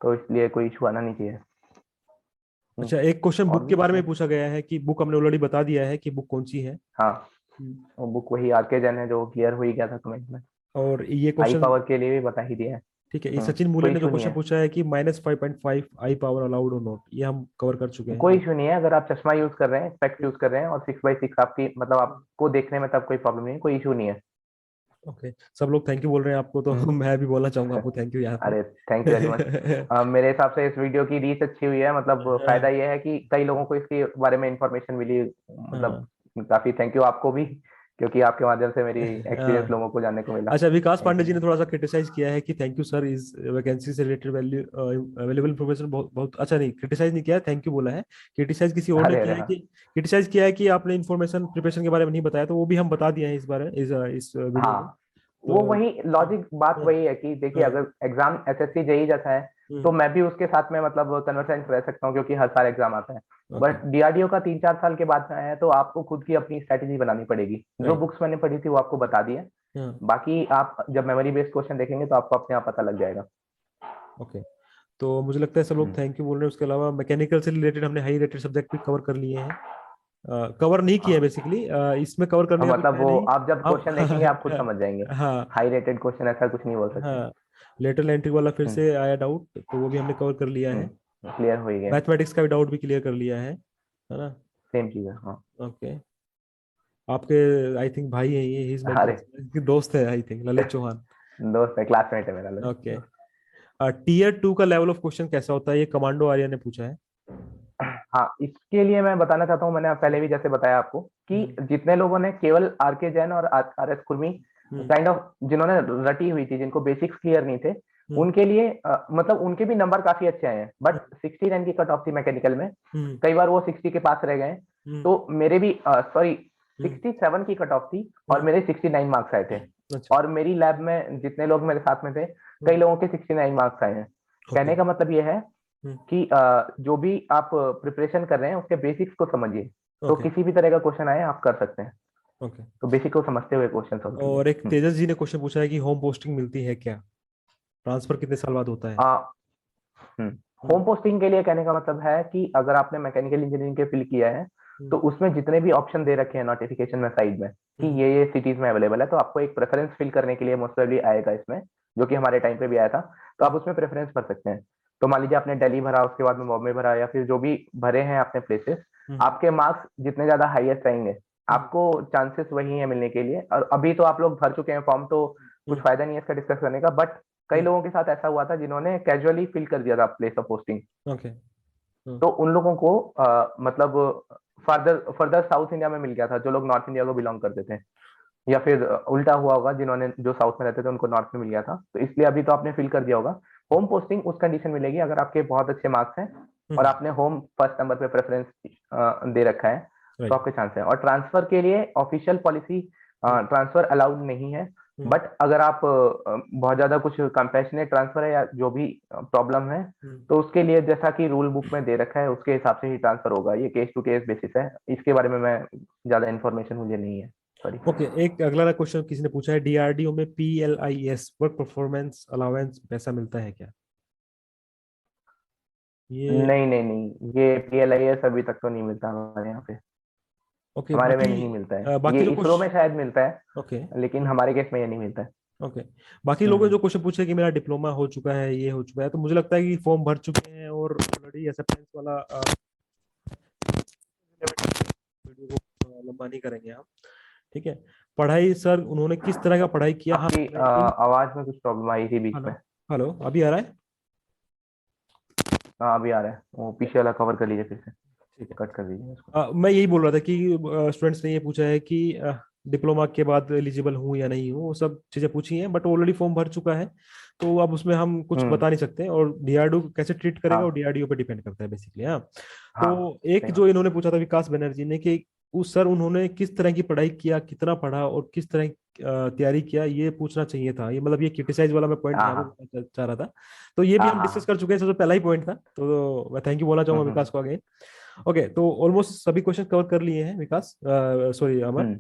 तो इसलिए कोई इशू आना नहीं चाहिए। हम्म, अच्छा, एक क्वेश्चन और बुक के भी बारे में पूछा गया है कि बुक हमने ऑलरेडी बता दिया है कि बुक कौन सी है। हाँ, हम्म। वो बुक वही आरके जैन है जो क्लियर हो ही गया था कमेंट में। और ये आई क्वेश्चन, पावर के लिए भी बता ही दिया है। ठीक है, ये सचिन मूल्य कोई ने जो इशू नहीं क्वेश्चन है। पूछा है कि -5.5 आई पावर अलाउड और नॉट, ये हम कवर कर चुके हैं कोई ये। इशू नहीं है, अगर आप चश्मा यूज कर रहे हैं, स्पेक्स यूज कर रहे हैं, और 6x6 आपकी मतलब आपको देखने में तब कोई प्रॉब्लम नहीं है, कोई इशू नहीं है। ओके, सब लोग थैंक यू बोल रहे हैं आपको, तो हम्म। मैं भी बोलना चाहूंगा आपको थैंक यू यहाँ पे। अरे, थैंक यू वेरी मच। मेरे हिसाब से इस वीडियो की रीच अच्छी हुई है, मतलब फायदा यह है कि कई लोगों को इसके बारे में इंफॉर्मेशन मिली। मतलब हाँ। काफी थैंक यू आपको भी क्योंकि आपके माध्यम से मेरी एक्सपीरियंस हाँ। लोगों को जानने को मिला। अच्छा, विकास थैंक पांडे यू जी ने सर। थोड़ा सा क्रिटिसाइज किया है कि थैंक यू सर, इस वैकेंसी से रिलेटेड वैल्यू अवेलेबल इन्फॉर्मेशन बहुत बहुत अच्छा, नहीं क्रिटिसाइज नहीं किया है, थैंक यू बोला है। क्रिटिसाइज किसी और ने अरे किया अरे है हाँ। कि क्रिटिसाइज किया है कि आपने इन्फॉर्मेशन प्रिपरेशन के बारे में नहीं बताया, तो वो भी हम बता दिए हैं इस बारे इस वीडियो में। हाँ, वो तो वही लॉजिक बात हाँ वही है कि देखिए, हाँ। अगर एग्जाम एसएससी जेई जैसा है तो मैं भी उसके साथ में मतलब कन्वर्सेंट रह सकता हूँ, क्योंकि हर साल एग्जाम आता है। ओके। बट डीआरडीओ का 3-4 साल के बाद में आया है, तो आपको खुद की अपनी स्ट्रेटेजी बनानी पड़ेगी। जो राइट। बुक्स मैंने पढ़ी थी वो आपको बता दी है, हाँ। बाकी आप जब मेमोरी बेस्ड क्वेश्चन देखेंगे तो आपको अपने आप पता लग जाएगा। ओके। तो मुझे लगता है सब लोग हम्म। थैंक यू बोल रहे हैं। उसके अलावा मैकेनिकल से रिलेटेड हमने हाई रेटेड सब्जेक्ट भी कवर कर लिए हैं, कवर नहीं किए हैं हाँ, बेसिकली, इसमें कवर तो करने का कोई मतलब है वो नहीं। आप जब हम क्वेश्चन देखेंगे आप खुद समझ जाएंगे। हाँ हाई रेटेड क्वेश्चन ऐसा कुछ नहीं बोल सकते। हाँ। लेटरल एंट्री वाला फिर हम्म। से आया डाउट, तो वो भी हमने कवर कर लिया है। क्लियर हो ही गया। मैथमेटिक्स का भी डाउट भी क्लियर कर लिया है ना। सेम चीज है, हाँ। ओके। आपके आई थिंक भाई है ये, हिज अरे, मेंटर दोस्त है आई थिंक, ललित चौहान। दोस्त है, क्लासमेट है मेरा ललित। ओके। टीयर टू का लेवल ऑफ क्वेश्चन कैसा होता है, ये कमांडो आर्या ने पूछा है। हाँ, इसके लिए मैं बताना चाहता हूँ, मैंने पहले भी जैसे बताया आपको कि हम्म जितने लोगों ने केवल आरके जैन और R S Kurmi hmm kind of जिन्होंने रटी हुई थी, जिनको बेसिक्स क्लियर नहीं थे, हम्म उनके लिए मतलब उनके भी नंबर काफी अच्छे आए हैं, बट 69 की कट ऑफ थी मैकेनिकल में। हम्म कई बार वो 60 के पास रह गए। हम्म तो मेरे भी सॉरी, हम्म 67 की कट ऑफ थी और हम्म, मेरे 69 मार्क्स आए थे। अच्छा। और मेरी लैब में जितने लोग मेरे साथ में थे, कई हम्म लोगों के 69 मार्क्स आए हैं। ओके। कहने का मतलब ये है हम्म कि जो भी आप प्रिपरेशन कर रहे हैं उसके बेसिक्स को समझिए, तो ओके। किसी भी तरह का क्वेश्चन आए आप कर सकते हैं। ओके। तो बेसिक को समझते हुए क्वेश्चन सॉल्व कीजिए। और एक तेजस जी ने क्वेश्चन पूछा है कि होम पोस्टिंग मिलती है क्या, ट्रांसफर कितने साल बाद होता है। होम हम्म पोस्टिंग के लिए कहने का मतलब है कि अगर आपने मैकेनिकल इंजीनियरिंग के फिल किया है, तो हम्म उसमें जितने भी ऑप्शन दे रखे हैं नोटिफिकेशन में साइड में कि हम्म ये सिटीज में अवेलेबल है, तो आपको एक प्रेफरेंस फिल करने के लिए मोस्ट प्रोबेबली आएगा इसमें, जो कि हमारे टाइम पे भी आया था। तो आप उसमें प्रेफरेंस भर सकते हैं। तो मान लीजिए आपने दिल्ली भरा, उसके बाद में बॉम्बे भरा, या फिर जो भी भरे हैं आपने प्लेसेस, हम्म आपके मार्क्स जितने ज्यादा हाईएस्ट रहेंगे, हम्म आपको चांसेस वही है मिलने के लिए। और अभी तो आप लोग भर चुके हैं फॉर्म, तो कुछ हम्म फायदा नहीं है इसका डिस्कस करने का, बट कई हम्म, लोगों के साथ ऐसा हुआ था जिन्होंने कैजुअली फिल कर दिया था प्लेस ऑफ पोस्टिंग। ओके। तो उन लोगों को मतलब फर्दर फर्दर साउथ इंडिया में मिल गया था, जो लोग नॉर्थ इंडिया को बिलोंग करते थे। या फिर उल्टा हुआ होगा, जिन्होंने जो साउथ में रहते थे उनको नॉर्थ में मिल गया था, तो इसलिए अभी तो आपने फिल कर दिया होगा। होम पोस्टिंग उस कंडीशन मिलेगी अगर आपके बहुत अच्छे मार्क्स हैं और हम्म आपने होम फर्स्ट नंबर पे प्रेफरेंस दे रखा है, तो राइट। आपके चांस है। और ट्रांसफर के लिए ऑफिशियल पॉलिसी हम्म ट्रांसफर अलाउड नहीं है। हम्म बट अगर आप बहुत ज्यादा कुछ कंपैशनेट ट्रांसफर है या जो भी प्रॉब्लम है, हम्म तो उसके लिए जैसा कि रूल बुक में दे रखा है उसके हिसाब से ही ट्रांसफर होगा। ये केस टू केस बेसिस है, इसके बारे में मैं ज्यादा इन्फॉर्मेशन मुझे नहीं है, सॉरी। ओके। एक अगला क्वेश्चन किसी ने पूछा है, डीआरडीओ में पीएलआईएस वर्क परफॉर्मेंस अलाउंस पैसा मिलता है क्या, ये। नहीं नहीं नहीं, ये पीएलआईएस अभी तक तो नहीं मिलता हमारे यहाँ पे। ओके। हमारे में बाकी नहीं मिलता है ये, बाकी लोग इसरो में शायद मिलता है, ओके। लेकिन हमारे केस में ये नहीं मिलता है। ओके। बाकी लोगों ने हम्म। जो क्वेश्चन पूछे कि मेरा डिप्लोमा हो चुका है, ये हो चुका है, तो मुझे लगता है कि फॉर्म भर चुके हैं और ऑलरेडी एक्सेप्टेंस वाला वीडियो को लंबा नहीं करेंगे हम। ठीक है। पढ़ाई सर उन्होंने किस तरह का पढ़ाई किया, हाँ आपकी मैं इन। आवाज में कुछ प्रॉब्लम आई थी बीच हेलो। में। हेलो, अभी आ रहा है। हाँ, अभी आ रहा है, वो पीछे वाला कवर कर लीजिए फिर से, ठीक है। कट कर दीजिए उसको। मैं यही बोल रहा था कि स्टूडेंट्स ने ये पूछा है कि डिप्लोमा के बाद एलिजिबल हूँ या नहीं हूँ, वो सब चीजें पूछी हैं, बट ऑलरेडी फॉर्म भर चुका है, तो अब उसमें हम कुछ हम्म। बता नहीं सकते, और डीआरडीओ कैसे ट्रीट करेगा वो हाँ डीआरडीओ पे डिपेंड करता है बेसिकली। हाँ। हाँ, तो एक सही जो बात। इन्होंने पूछा था विकास बनर्जी ने कि उस सर उन्होंने किस तरह की पढ़ाई किया, कितना पढ़ा और किस तरह तैयारी किया, ये पूछना चाहिए था। ये मतलब ये क्रिटिसाइज वाला मैं पॉइंट हाँ यहाँ पे हाँ बताना चाह रहा था। तो ये भी हाँ हम हाँ डिस्कस हाँ। कर चुके हैं, सबसे पहला ही पॉइंट था, तो मैं थैंक यू बोलना चाहूंगा विकास हम्म। को आगे। ओके, तो ऑलमोस्ट सभी क्वेश्चन कवर कर लिए हैं विकास, सॉरी अमर। हम्म।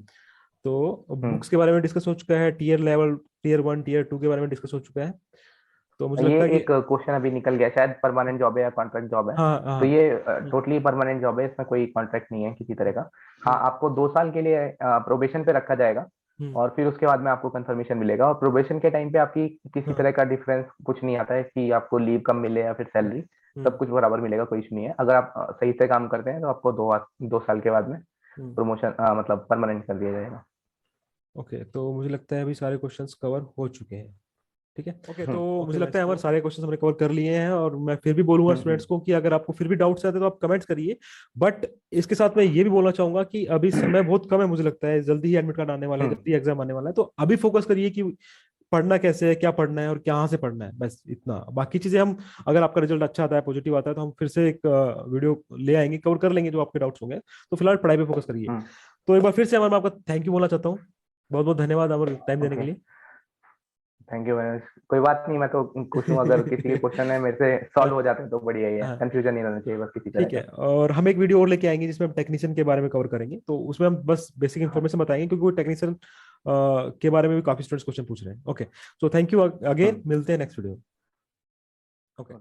तो हम्म। बुक्स के बारे में डिस्कस हो चुका है, tier level tier one tier two के बारे में डिस्कस हो चुका है। तो मुझे ये लगता है कि एक क्वेश्चन अभी निकल गया, शायद परमानेंट जॉब है या कॉन्ट्रैक्ट जॉब है। हाँ तो हाँ। ये हम्म, टोटली परमानेंट जॉब है, इसमें कोई कॉन्ट्रैक्ट नहीं है किसी तरह का। हाँ, हम्म, आपको 2 साल के लिए प्रोबेशन पे रखा जाएगा, हम्म, और फिर उसके बाद में आपको कंफर्मेशन मिलेगा। और प्रोबेशन के टाइम पे आपकी किसी हाँ, तरह का डिफरेंस कुछ नहीं आता है कि आपको लीव कम मिले या फिर सैलरी, हम्म, सब कुछ बराबर मिलेगा, कोई इशू नहीं है। अगर आप सही से काम करते हैं तो आपको 2 साल के बाद में हम्म। प्रमोशन मतलब परमानेंट कर दिया जाएगा। ओके, तो मुझे लगता है अभी सारे क्वेश्चंस कवर हो चुके हैं। ठीक है। ओके, तो मुझे लगता है हमारे सारे क्वेश्चन हमने कवर कर लिए हैं, और मैं फिर भी बोलूंगा स्टूडेंट्स को कि अगर आपको फिर भी डाउट्स आते हैं तो आप कमेंट्स करिए। बट इसके साथ मैं ये भी बोलना चाहूंगा कि अभी समय बहुत कम है, मुझे लगता है जल्दी ही एडमिट कार्ड आने वाले हैं, जल्दी एग्जाम आने वाला है, तो अभी फोकस करिए कि पढ़ना कैसे है, क्या पढ़ना है और कहाँ से पढ़ना है, बस इतना। बाकी चीजें हम, अगर आपका रिजल्ट अच्छा आता है, पॉजिटिव आता है, तो हम फिर से एक वीडियो ले आएंगे, कवर कर लेंगे जो आपके डाउट्स होंगे। तो फिलहाल पढ़ाई पे फोकस करिए। तो एक बार फिर से अमर, मैं आपका थैंक यू बोलना चाहता हूँ। बहुत बहुत धन्यवाद अमर, टाइम देने के लिए। थैंक यू मैनेज, कोई बात नहीं, मैं तो खुश हूँ अगर किसी के क्वेश्चन है मेरे से सॉल्व हो जाते हैं तो बढ़िया ही है, हाँ, कंफ्यूजन नहीं रहना चाहिए बस किसी तरह ठीक है। का। और हम एक वीडियो और लेके आएंगे जिसमें हम टेक्नीशियन के बारे में कवर करेंगे, तो उसमें हम बस बेसिक हाँ। इन्फॉर्मेशन बताएंगे, क्योंकि वो टेक्नीशियन के बारे में भी काफी स्टूडेंट्स क्वेश्चन पूछ रहे हैं। Okay, so thank you again, मिलते हैं नेक्स्ट वीडियो। ओके।